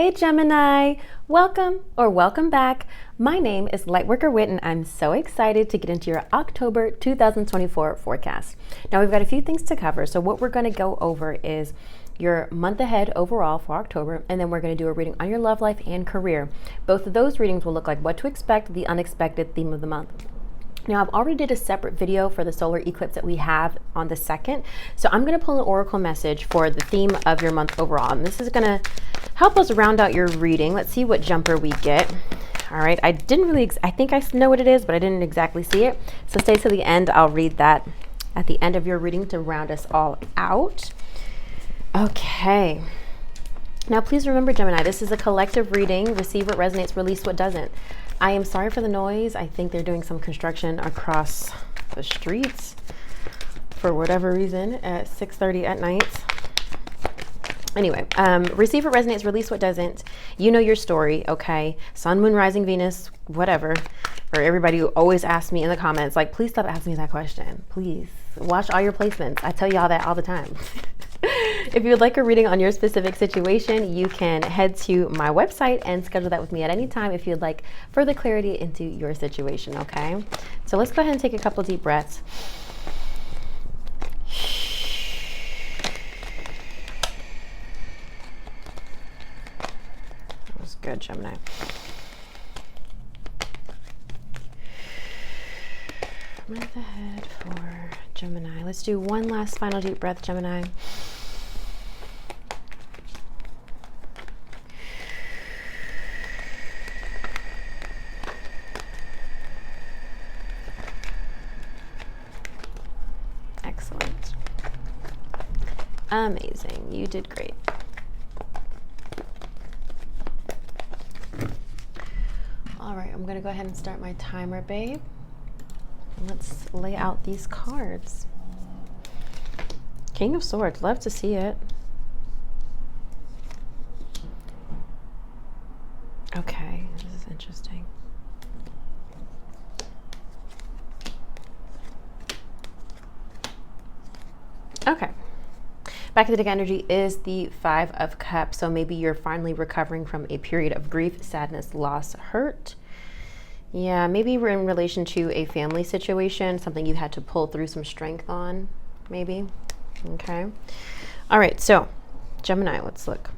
Hey Gemini, welcome back. My name is Lightworker Whit and I'm so excited to get into your October 2024 forecast. Now we've got a few things to cover. So what we're going to go over is your month ahead overall for October, and then we're going to do a reading on your love life and career. Both of those readings will look like what to expect, the unexpected theme of the month. Now, I've already did a separate video for the solar eclipse that we have on the 2nd. So I'm going to pull an oracle message for the theme of your month overall. And this is going to help us round out your reading. Let's see what jumper we get. All right. I think I know what it is, but I didn't exactly see it. So stay to the end. I'll read that at the end of your reading to round us all out. Okay. Now, please remember, Gemini, this is a collective reading. Receive what resonates, release what doesn't. I am sorry for the noise. I think they're doing some construction across the streets for whatever reason at 6:30 at night. Anyway, receive what resonates, release what doesn't. You know your story, okay? Sun, moon, rising, Venus, whatever. For everybody who always asks me in the comments, like, please stop asking me that question. Please watch all your placements. I tell y'all that all the time. If you would like a reading on your specific situation, you can head to my website and schedule that with me at any time if you'd like further clarity into your situation, okay? So let's go ahead and take a couple deep breaths. That was good, Gemini. Month ahead for Gemini. Let's do one last final deep breath, Gemini. Excellent. Amazing. You did great. All right, I'm going to go ahead and start my timer, babe. Let's lay out these cards. King of Swords, love to see it. Okay, this is interesting. Okay. Back to the deck energy is the Five of Cups. So maybe you're finally recovering from a period of grief, sadness, loss, hurt. Yeah, maybe we're in relation to a family situation, something you had to pull through some strength on, maybe. Okay. All right, so Gemini, let's look.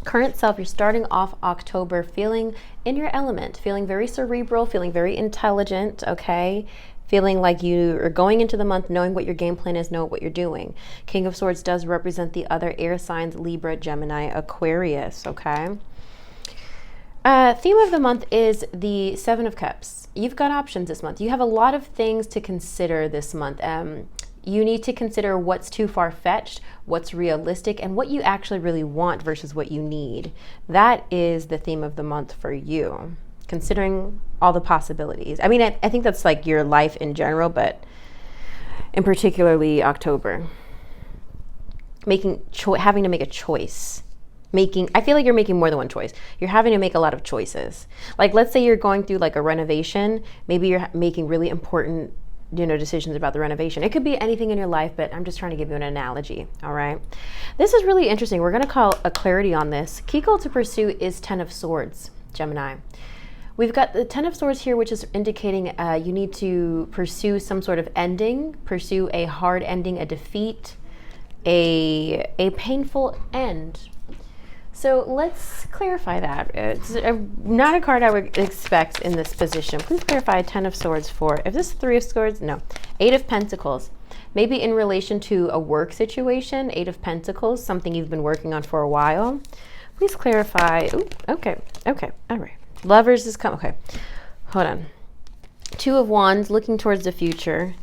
Current self, you're starting off October feeling in your element, feeling very cerebral, feeling very intelligent, okay? Feeling like you are going into the month knowing what your game plan is, know what you're doing. King of Swords does represent the other air signs, Libra, Gemini, Aquarius, okay? Theme of the month is the Seven of Cups. You've got options this month. You have a lot of things to consider this month. You need to consider what's too far-fetched, what's realistic, and what you actually really want versus what you need. That is the theme of the month for you, considering all the possibilities. I mean, I think that's like your life in general, but in particularly October. Having to make a choice. I feel like you're making more than one choice. You're having to make a lot of choices. Like, let's say you're going through like a renovation. Maybe you're making really important, decisions about the renovation. It could be anything in your life, but I'm just trying to give you an analogy. All right. This is really interesting. We're going to call a clarity on this. Key goal to pursue is 10 of Swords, Gemini. We've got the 10 of Swords here, which is indicating you need to pursue some sort of ending, pursue a hard ending, a defeat, a painful end. So let's clarify that. It's not a card I would expect in this position. Please clarify 10 of Swords for, if this is 3 of Swords, no. 8 of Pentacles. Maybe in relation to a work situation, 8 of Pentacles, something you've been working on for a while. Please clarify. Ooh, okay, all right. Lovers is coming, okay. Hold on. 2 of Wands, looking towards the future.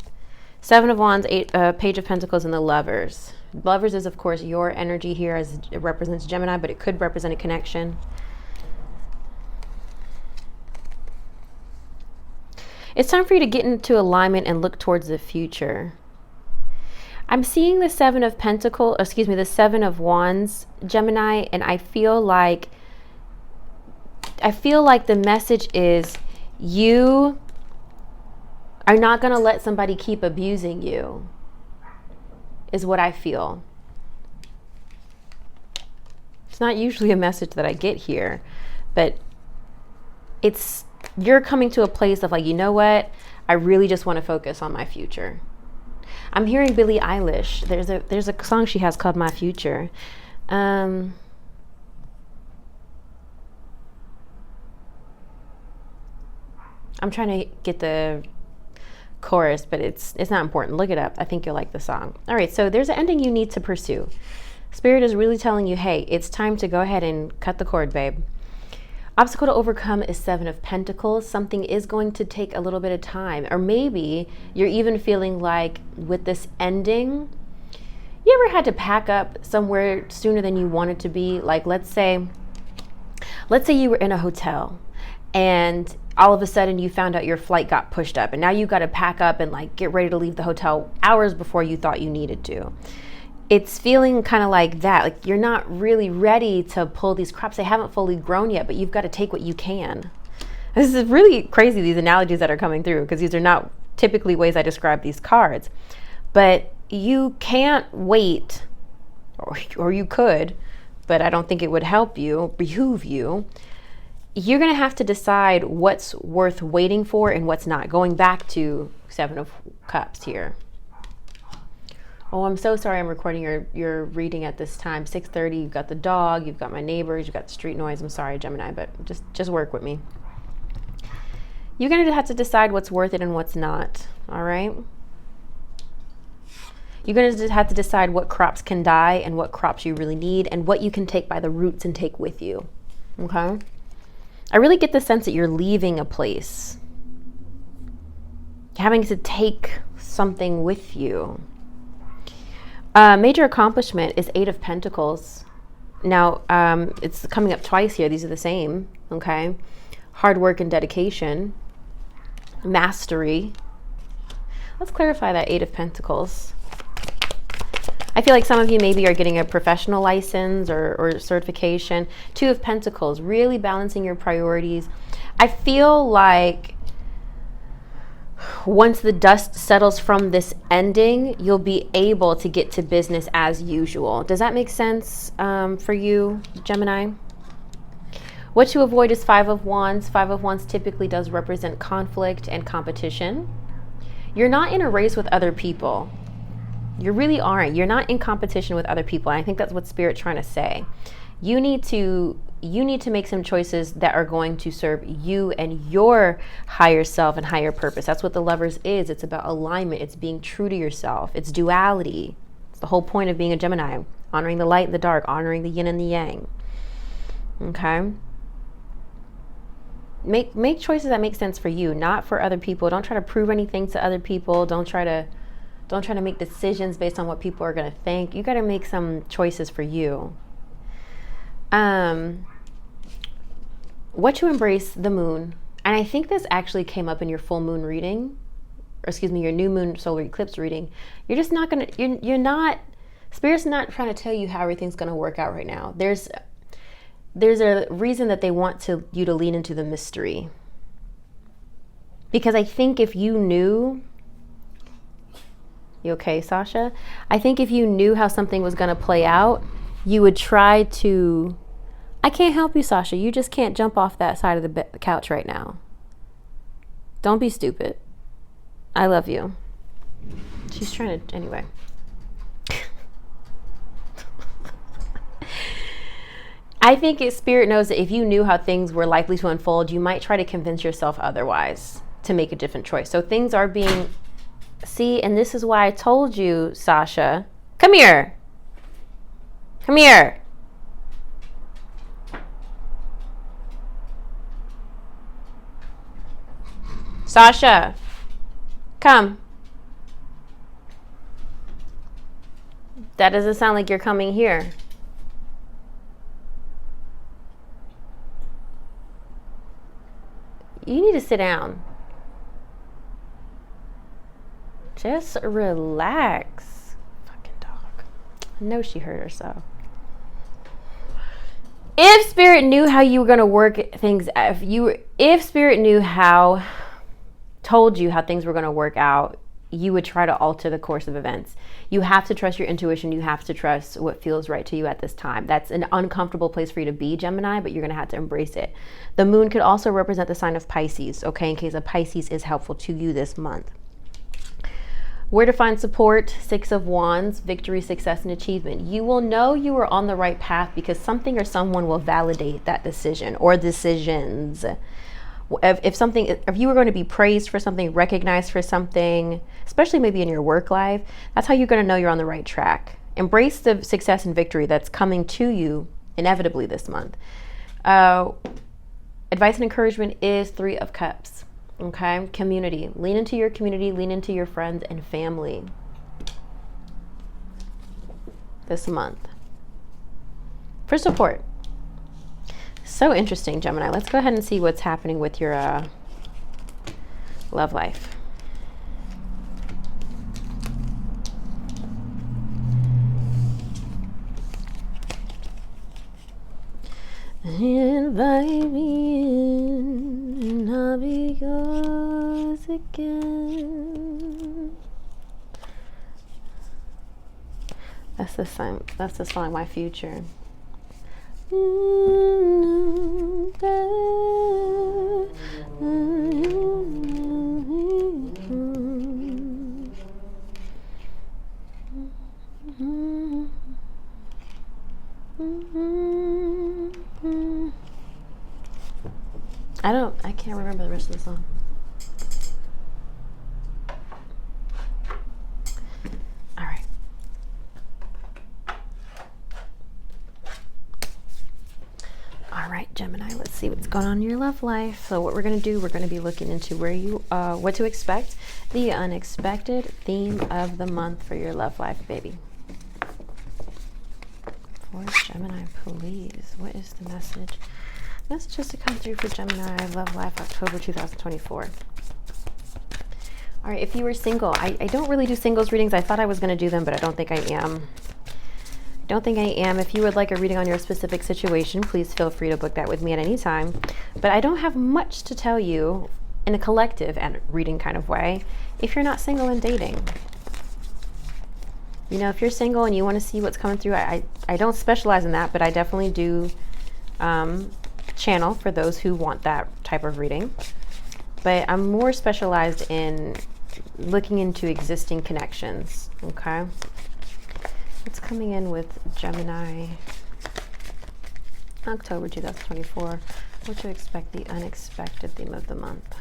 7 of Wands, Page of Pentacles, and the Lovers. Lovers is, of course, your energy here as it represents Gemini, but it could represent a connection. It's time for you to get into alignment and look towards the future. I'm seeing the 7 of Pentacles, the 7 of Wands, Gemini, and I feel like the message is you are not going to let somebody keep abusing you. Is what I feel. It's not usually a message that I get here, but you're coming to a place of like, you know what? I really just want to focus on my future. I'm hearing Billie Eilish. There's a song she has called My Future. I'm trying to get the chorus, but it's not important. Look it up. I think you'll like the song. All right, so there's an ending you need to pursue. Spirit is really telling you, hey, it's time to go ahead and cut the cord, babe. Obstacle to overcome is 7 of Pentacles. Something is going to take a little bit of time. Or maybe you're even feeling like with this ending, you ever had to pack up somewhere sooner than you wanted to be? Like let's say you were in a hotel and all of a sudden you found out your flight got pushed up and now you got to pack up and like get ready to leave the hotel hours before you thought you needed to. It's feeling kind of like that. Like you're not really ready to pull these crops. They haven't fully grown yet, but you've got to take what you can. This is really crazy, these analogies that are coming through, because these are not typically ways I describe these cards. But you can't wait, or you could, but I don't think it would behoove you. You're going to have to decide what's worth waiting for and what's not. Going back to 7 of Cups here. Oh, I'm so sorry I'm recording your reading at this time. 6:30, you've got the dog, you've got my neighbors, you've got the street noise. I'm sorry, Gemini, but just work with me. You're going to have to decide what's worth it and what's not, all right? You're going to have to decide what crops can die and what crops you really need and what you can take by the roots and take with you, okay? I really get the sense that you're leaving a place, having to take something with you. Major accomplishment is 8 of Pentacles. Now, it's coming up twice here. These are the same, okay? Hard work and dedication. Mastery. Let's clarify that 8 of Pentacles. I feel like some of you maybe are getting a professional license or certification. 2 of Pentacles, really balancing your priorities. I feel like once the dust settles from this ending, you'll be able to get to business as usual. Does that make sense for you, Gemini? What to avoid is 5 of Wands. 5 of Wands typically does represent conflict and competition. You're not in a race with other people. You really aren't. You're not in competition with other people. And I think that's what Spirit's trying to say. You need to make some choices that are going to serve you and your higher self and higher purpose. That's what the Lovers is. It's about alignment. It's being true to yourself. It's duality. It's the whole point of being a Gemini. Honoring the light and the dark. Honoring the yin and the yang. Okay? Make choices that make sense for you, not for other people. Don't try to prove anything to other people. Don't try to make decisions based on what people are going to think. You got to make some choices for you. What to embrace the moon. And I think this actually came up in your full moon reading, or excuse me, your new moon solar eclipse reading. You're just not going to, you're not, Spirit's not trying to tell you how everything's going to work out right now. There's a reason that they want you to lean into the mystery. Because I think if you knew, you okay, Sasha? I think if you knew how something was going to play out, you would try to, I can't help you, Sasha. You just can't jump off that side of the couch right now. Don't be stupid. I love you. She's trying to, anyway. I think Spirit knows that if you knew how things were likely to unfold, you might try to convince yourself otherwise to make a different choice. So things are being, see, and this is why I told you, Sasha, come here. Come here. Sasha, come. That doesn't sound like you're coming here. You need to sit down. Just relax. Fucking dog. I know she hurt herself. If Spirit knew how you were going to work things, if Spirit knew how, told you how things were going to work out, you would try to alter the course of events. You have to trust your intuition. You have to trust what feels right to you at this time. That's an uncomfortable place for you to be, Gemini, but you're going to have to embrace it. The moon could also represent the sign of Pisces, okay, in case a Pisces is helpful to you this month. Where to find support? 6 of Wands, victory, success, and achievement. You will know you are on the right path because something or someone will validate that decision or decisions. If you were going to be praised for something, recognized for something, especially maybe in your work life, that's how you're going to know you're on the right track. Embrace the success and victory that's coming to you inevitably this month. Advice and encouragement is 3 of Cups. Okay, community. Lean into your community, lean into your friends and family this month for support. So interesting, Gemini. Let's go ahead and see what's happening with your love life. Invite me in and I'll be yours again. That's the song My Future. I can't remember the rest of the song. All right. All right, Gemini, let's see what's going on in your love life. So what we're going to do, we're going to be looking into what to expect, the unexpected theme of the month for your love life, baby. For Gemini, please. What is the message? Messages to come through for Gemini, love life, October 2024. All right, if you were single, I don't really do singles readings. I thought I was going to do them, but I don't think I am. If you would like a reading on your specific situation, please feel free to book that with me at any time. But I don't have much to tell you in a collective and reading kind of way if you're not single and dating. You know, if you're single and you want to see what's coming through, I don't specialize in that, but I definitely do channel for those who want that type of reading. But I'm more specialized in looking into existing connections, okay? What's coming in with Gemini, October 2024? What to expect, the unexpected theme of the month.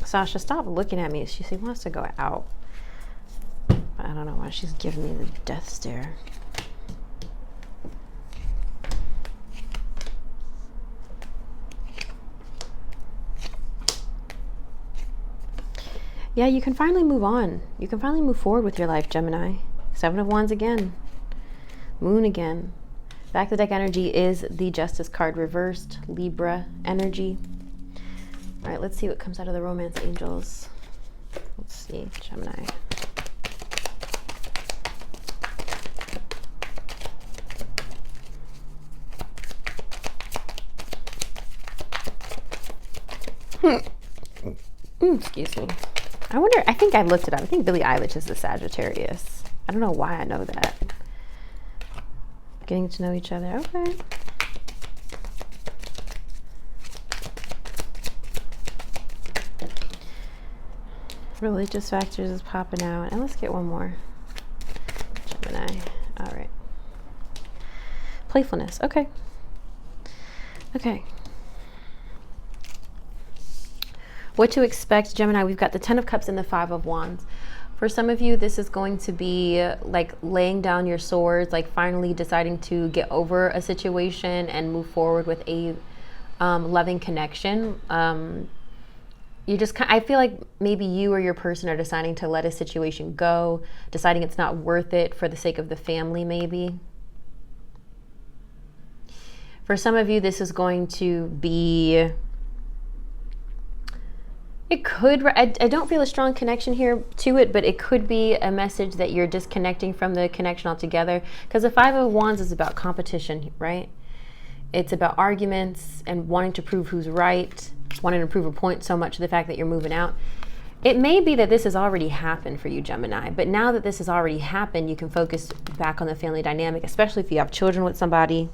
Sasha, stop looking at me. She wants to go out. I don't know why she's giving me the death stare. Yeah, you can finally move on. You can finally move forward with your life, Gemini. 7 of Wands again. Moon again. Back to deck energy is the Justice card reversed. Libra energy. All right, let's see what comes out of the romance angels. Let's see, Gemini. Excuse me. I think I looked it up. I think Billie Eilish is the Sagittarius. I don't know why I know that. Getting to know each other. Okay. Religious factors is popping out. And let's get one more. Gemini. All right. Playfulness. Okay. Okay. What to expect, Gemini? We've got the 10 of Cups and the 5 of Wands. For some of you, this is going to be like laying down your swords, like finally deciding to get over a situation and move forward with a loving connection. I feel like maybe you or your person are deciding to let a situation go, deciding it's not worth it for the sake of the family, maybe. For some of you, this is going to be It could, I don't feel a strong connection here to it, but it could be a message that you're disconnecting from the connection altogether. Because the Five of Wands is about competition, right? It's about arguments and wanting to prove who's right, wanting to prove a point so much to the fact that you're moving out. It may be that this has already happened for you, Gemini, but now that this has already happened, you can focus back on the family dynamic, especially if you have children with somebody.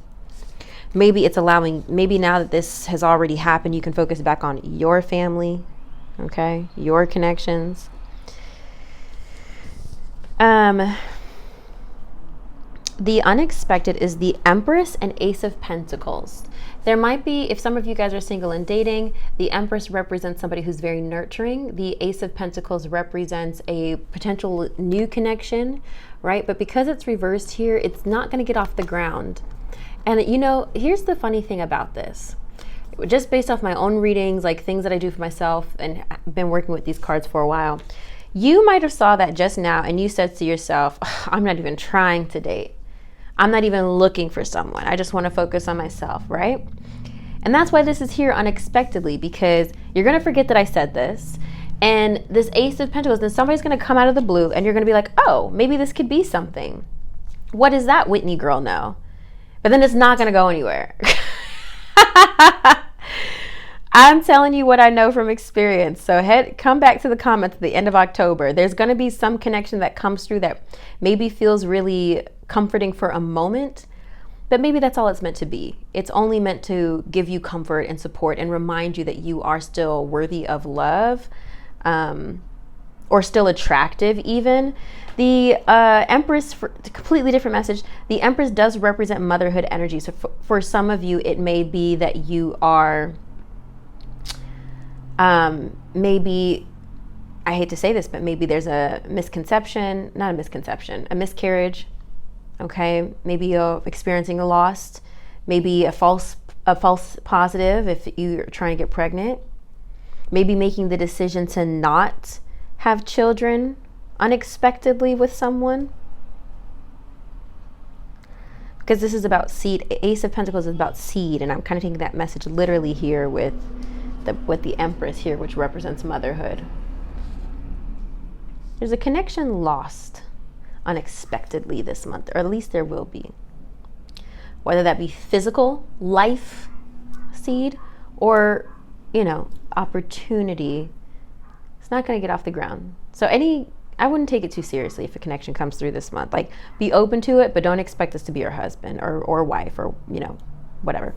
Maybe it's allowing, maybe now that this has already happened, you can focus back on your family, okay, your connections. The unexpected is the Empress and Ace of Pentacles. There might be, if some of you guys are single and dating, the Empress represents somebody who's very nurturing. The Ace of Pentacles represents a potential new connection, right? But because it's reversed here, it's not going to get off the ground. And you know, here's the funny thing about this. Just based off my own readings, like things that I do for myself, and I've been working with these cards for a while, you might have saw that just now and you said to yourself, I'm not even trying to date. I'm not even looking for someone. I just want to focus on myself, right? And that's why this is here unexpectedly, because you're going to forget that I said this. And this Ace of Pentacles, then somebody's going to come out of the blue and you're going to be like, oh, maybe this could be something. What does that Whitney girl know? But then it's not going to go anywhere. I'm telling you what I know from experience. So come back to the comments at the end of October. There's going to be some connection that comes through that maybe feels really comforting for a moment, but maybe that's all it's meant to be. It's only meant to give you comfort and support and remind you that you are still worthy of love, or still attractive even. The Empress, for a completely different message, the Empress does represent motherhood energy. So for some of you, it may be that you are maybe, I hate to say this, but maybe there's a misconception, not a misconception, a miscarriage. Okay, maybe you're experiencing a loss, maybe a false positive if you're trying to get pregnant, maybe making the decision to not have children unexpectedly with someone. Because this is about seed. Ace of Pentacles is about seed, and I'm kind of taking that message literally here with the Empress here, which represents motherhood. There's a connection lost unexpectedly this month, or at least there will be. Whether that be physical, life seed, or, you know, opportunity, it's not going to get off the ground. So I wouldn't take it too seriously if a connection comes through this month. Like, be open to it, but don't expect this to be your husband or wife or, you know, whatever.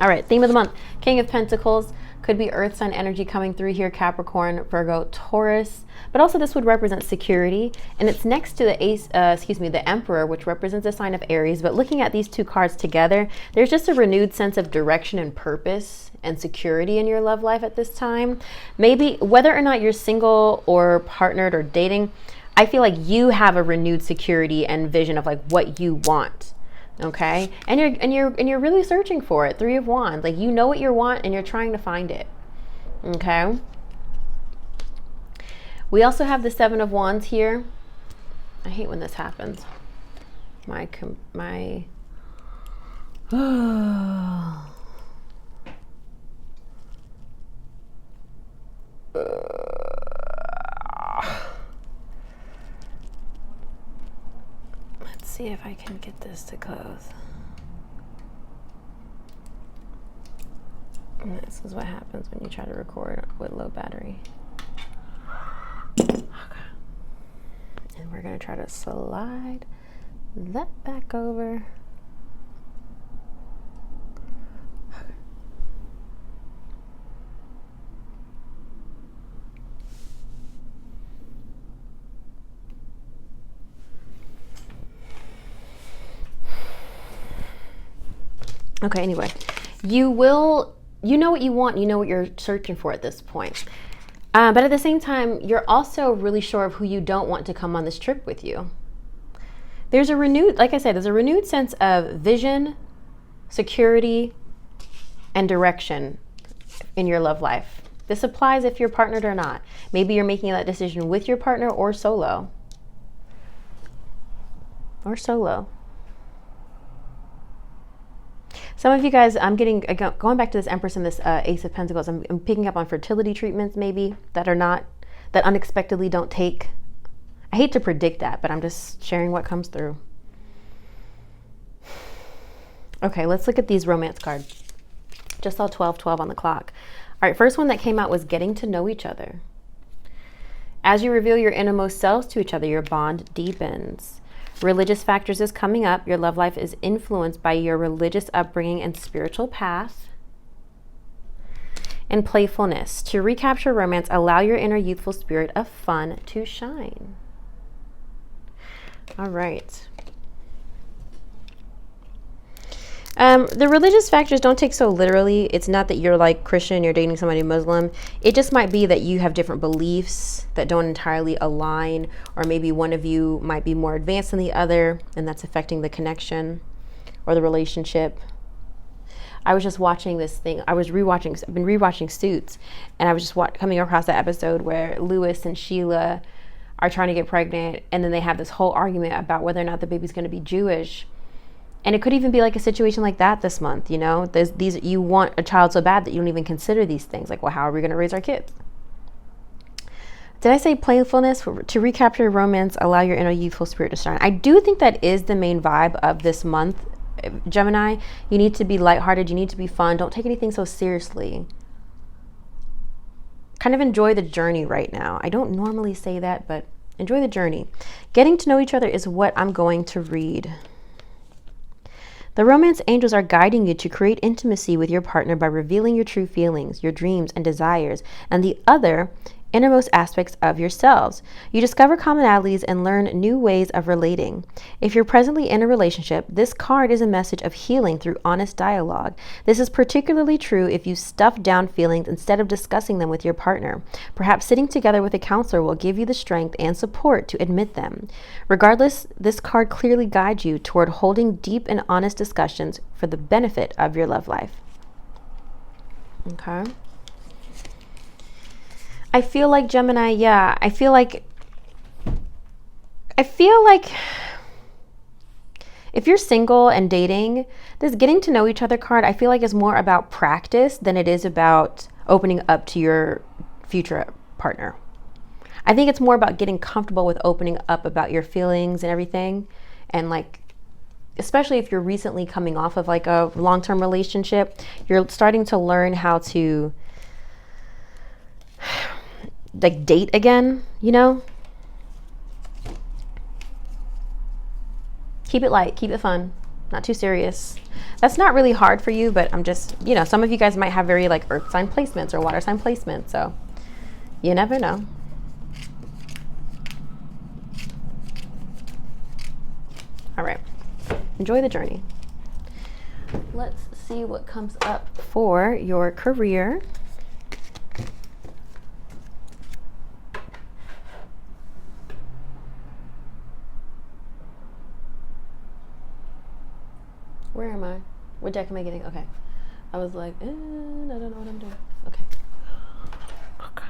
All right, theme of the month, King of Pentacles. Could be earth sign energy coming through here, Capricorn, Virgo, Taurus. But also this would represent security. And it's next to the the Emperor, which represents a sign of Aries. But looking at these two cards together, there's just a renewed sense of direction and purpose and security in your love life at this time. Maybe whether or not you're single or partnered or dating, I feel like you have a renewed security and vision of like what you want. Okay, and you're really searching for it. Three of Wands, like you know what you want and you're trying to find it. Okay. We also have the Seven of Wands here. I hate when this happens. Let's see if I can get this to close. And this is what happens when you try to record with low battery. Okay. And we're going to try to slide that back over. Okay, anyway, you know what you want, you know what you're searching for at this point. But at the same time, you're also really sure of who you don't want to come on this trip with you. There's a renewed, like I said, there's a renewed sense of vision, security, and direction in your love life. This applies if you're partnered or not. Maybe you're making that decision with your partner or solo. Some of you guys, I'm getting, going back to this Empress and this Ace of Pentacles, I'm picking up on fertility treatments maybe that are not, that unexpectedly don't take. I hate to predict that, but I'm just sharing what comes through. Okay, let's look at these romance cards. Just saw 12:12 on the clock. All right, first one that came out was getting to know each other. As you reveal your innermost selves to each other, your bond deepens. Religious factors is coming up. Your love life is influenced by your religious upbringing and spiritual path. And playfulness. To recapture romance, allow your inner youthful spirit of fun to shine. All right. The religious factors don't take so literally. It's not that you're like Christian, you're dating somebody Muslim. It just might be that you have different beliefs that don't entirely align, or maybe one of you might be more advanced than the other, and that's affecting the connection or the relationship. I was just watching this thing. I've been rewatching Suits, and I was just coming across that episode where Lewis and Sheila are trying to get pregnant, and then they have this whole argument about whether or not the baby's going to be Jewish. And it could even be like a situation like that this month, you know? You want a child so bad that you don't even consider these things. Like, well, how are we going to raise our kids? Did I say playfulness? To recapture romance, allow your inner youthful spirit to shine. I do think that is the main vibe of this month, Gemini. You need to be lighthearted. You need to be fun. Don't take anything so seriously. Kind of enjoy the journey right now. I don't normally say that, but enjoy the journey. Getting to know each other is what I'm going to read. The romance angels are guiding you to create intimacy with your partner by revealing your true feelings, your dreams and desires, and the other innermost aspects of yourselves. You discover commonalities and learn new ways of relating. If you're presently in a relationship, this card is a message of healing through honest dialogue. This is particularly true if you stuff down feelings instead of discussing them with your partner. Perhaps sitting together with a counselor will give you the strength and support to admit them. Regardless, this card clearly guides you toward holding deep and honest discussions for the benefit of your love life. Okay. I feel like Gemini, yeah, I feel like if you're single and dating, this getting to know each other card, I feel like is more about practice than it is about opening up to your future partner. I think it's more about getting comfortable with opening up about your feelings and everything. And like, especially if you're recently coming off of like a long-term relationship, you're starting to learn how to like date again, you know? Keep it light, keep it fun, not too serious. That's not really hard for you, but I'm just, you know, some of you guys might have very like earth sign placements or water sign placements, so you never know. All right, enjoy the journey. Let's see what comes up for your career. Where am I? What deck am I getting? Okay. I was like, I don't know what I'm doing. Okay. Okay.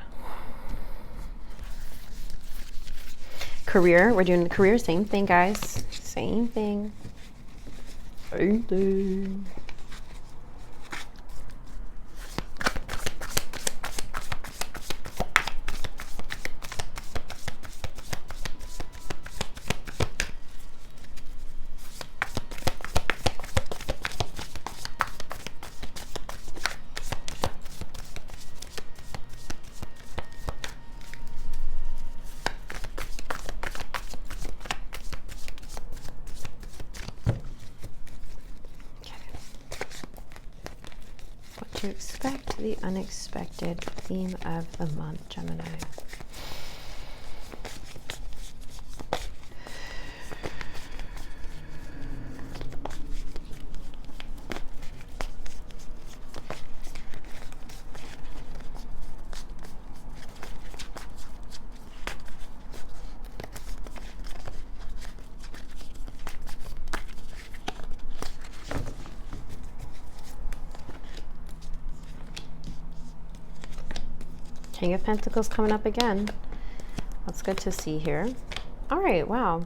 Career. We're doing career. Same thing, guys. Same thing. Same thing. To expect the unexpected theme of the month, Gemini. King of Pentacles coming up again. That's good to see here. All right, wow.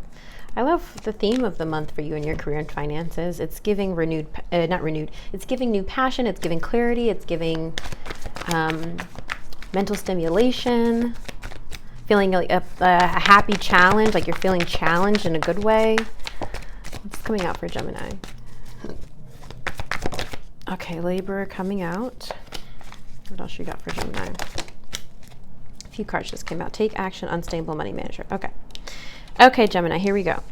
I love the theme of the month for you in your career and finances. It's giving it's giving new passion, it's giving clarity, it's giving mental stimulation, feeling like a happy challenge, like you're feeling challenged in a good way. What's coming out for Gemini? Okay, Libra coming out. What else you got for Gemini? A few cards just came out. Take action, unstable money manager. Okay. Okay, Gemini, here we go.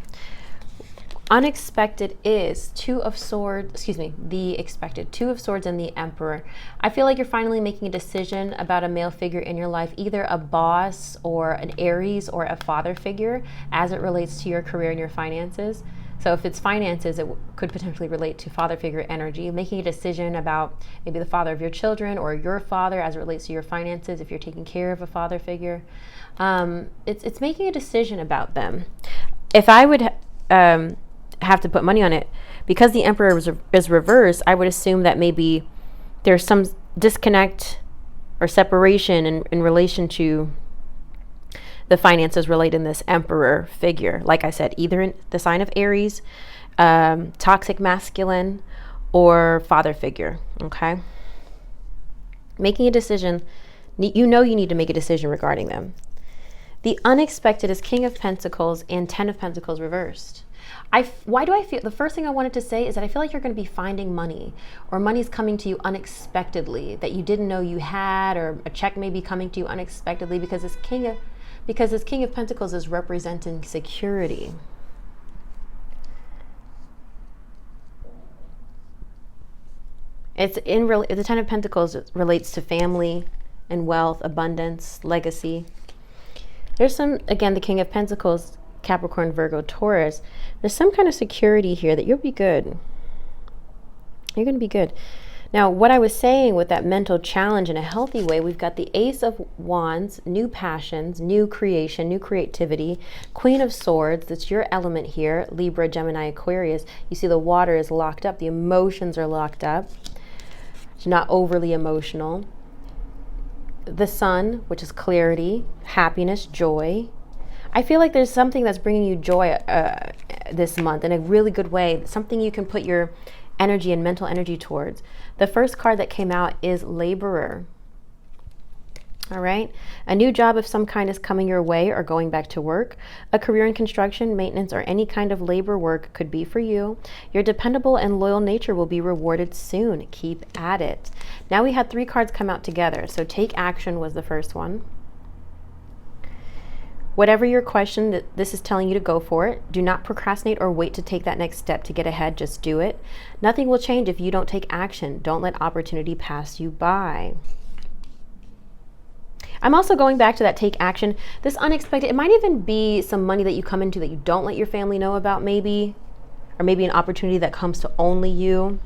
Unexpected is Two of Swords, the expected. Two of Swords and the Emperor. I feel like you're finally making a decision about a male figure in your life, either a boss or an Aries or a father figure as it relates to your career and your finances. So if it's finances, it could potentially relate to father figure energy, making a decision about maybe the father of your children or your father as it relates to your finances if you're taking care of a father figure. It's making a decision about them. If I would have to put money on it, because the Emperor is reversed, I would assume that maybe there's some disconnect or separation in relation to the finances related in this Emperor figure. Like I said, either in the sign of Aries, toxic masculine, or father figure, okay? Making a decision, you need to make a decision regarding them. The unexpected is King of Pentacles and 10 of Pentacles reversed. Why do I feel, the first thing I wanted to say is that I feel like you're going to be finding money, or money's coming to you unexpectedly that you didn't know you had, or a check may be coming to you unexpectedly because this King of Pentacles is representing security. The 10 of Pentacles relates to family and wealth, abundance, legacy. There's some, again, the King of Pentacles, Capricorn, Virgo, Taurus. There's some kind of security here that you'll be good. You're going to be good. Now, what I was saying with that mental challenge in a healthy way, we've got the Ace of Wands, new passions, new creation, new creativity, Queen of Swords, that's your element here, Libra, Gemini, Aquarius. You see the water is locked up, the emotions are locked up. It's not overly emotional. The Sun, which is clarity, happiness, joy. I feel like there's something that's bringing you joy this month in a really good way, something you can put your energy and mental energy towards. The first card that came out is Laborer. All right. A new job of some kind is coming your way, or going back to work. A career in construction, maintenance, or any kind of labor work could be for you. Your dependable and loyal nature will be rewarded soon. Keep at it. Now we had 3 cards come out together. So take action was the first one. Whatever your question, this is telling you to go for it. Do not procrastinate or wait to take that next step to get ahead. Just do it. Nothing will change if you don't take action. Don't let opportunity pass you by. I'm also going back to that take action. This unexpected, it might even be some money that you come into that you don't let your family know about maybe, or maybe an opportunity that comes to only you.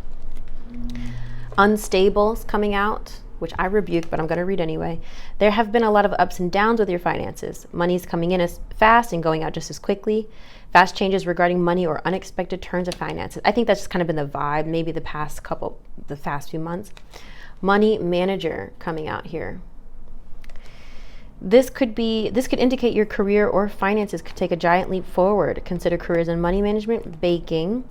Unstables coming out, which I rebuke, but I'm going to read anyway. There have been a lot of ups and downs with your finances. Money's coming in as fast and going out just as quickly. Fast changes regarding money or unexpected turns of finances. I think that's just kind of been the vibe, maybe the past few months. Money manager coming out here. This could indicate your career or finances could take a giant leap forward. Consider careers in money management, baking,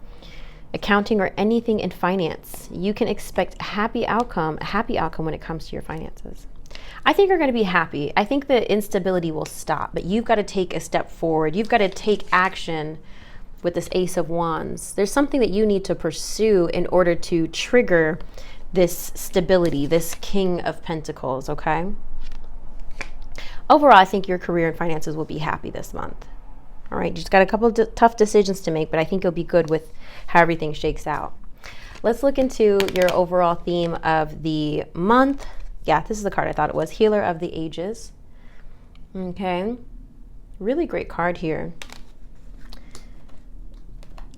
accounting, or anything in finance. You can expect a happy outcome when it comes to your finances. I think you're going to be happy. I think the instability will stop, but you've got to take a step forward. You've got to take action with this Ace of Wands. There's something that you need to pursue in order to trigger this stability, this King of Pentacles, okay? Overall, I think your career and finances will be happy this month. All right, you just got a couple of tough decisions to make, but I think you'll be good with how everything shakes out. Let's look into your overall theme of the month. Yeah, this is the card I thought it was. Healer of the Ages. Okay, really great card here.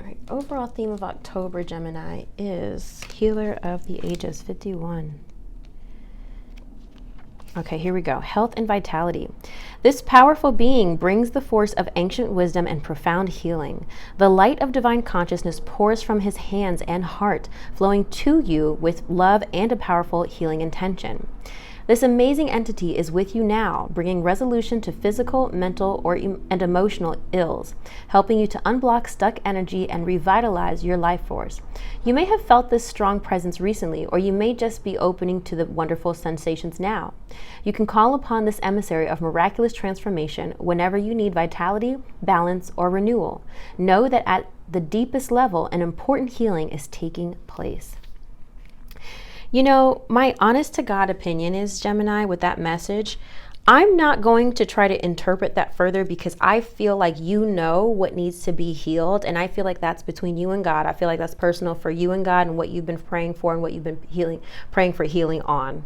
All right, overall theme of October, Gemini, is Healer of the Ages, 51. Okay, here we go. Health and vitality. This powerful being brings the force of ancient wisdom and profound healing. The light of divine consciousness pours from his hands and heart, flowing to you with love and a powerful healing intention. This amazing entity is with you now, bringing resolution to physical, mental, and emotional ills, helping you to unblock stuck energy and revitalize your life force. You may have felt this strong presence recently, or you may just be opening to the wonderful sensations now. You can call upon this emissary of miraculous transformation whenever you need vitality, balance, or renewal. Know that at the deepest level, an important healing is taking place. You know, my honest to God opinion is, Gemini, with that message, I'm not going to try to interpret that further because I feel like you know what needs to be healed. And I feel like that's between you and God. I feel like that's personal for you and God and what you've been praying for and what you've been praying for healing on.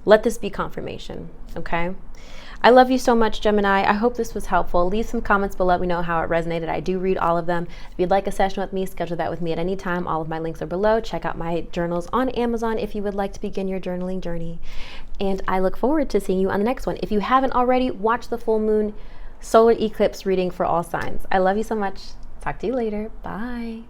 Let this be confirmation, okay? I love you so much, Gemini. I hope this was helpful. Leave some comments below. Let me know how it resonated. I do read all of them. If you'd like a session with me, schedule that with me at any time. All of my links are below. Check out my journals on Amazon if you would like to begin your journaling journey. And I look forward to seeing you on the next one. If you haven't already, watch the full moon solar eclipse reading for all signs. I love you so much. Talk to you later. Bye.